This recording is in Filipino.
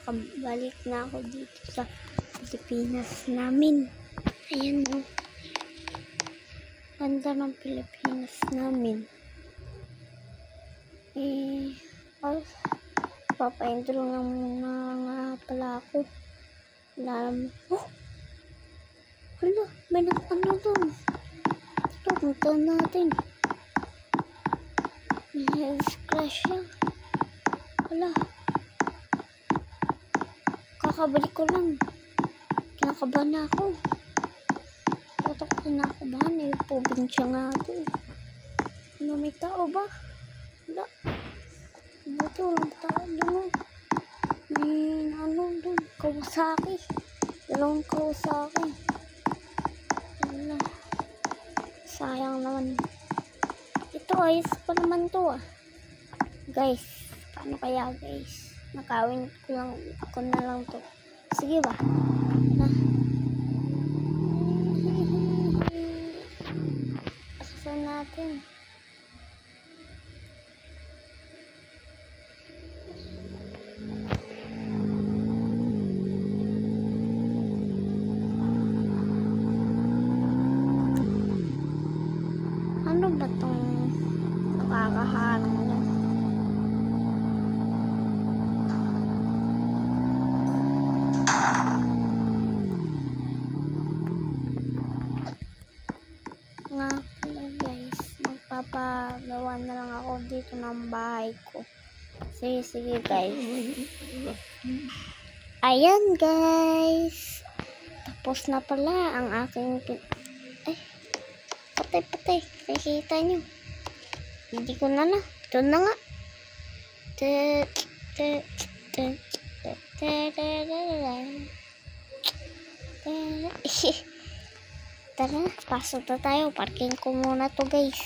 nakabalik na ako dito sa Pilipinas namin. Ayan o. Ganda ng Pilipinas namin. Papaintro lang muna nga pala ako. Oh! Hala, may ano doon. Ito, punta natin. May crash siya. Hala. Kakabalik ko lang. Kinakabahan na ako. Tatak ko kinakabahan. Probinsya nga ito. Ano, may tao ba? Wala. Buti walang tao doon. May ano doon. Kawasaki. Dalawang Kawasaki. Wala. Sayang naman. Ito ayos pa naman to ah. Guys. Paano kaya guys? Nakawin ko lang. Ako na lang to. Sige ba? Asasan natin. Ano ba tong nakakahanong niya? Nga pala guys, magpapagawa na lang ako dito ng bahay ko. Sige guys. Ayan guys, tapos na pala ang aking patay, nakikita nyo. Hindi ko na ito na nga. Tara, pasok na tayo. Parking ko muna to guys.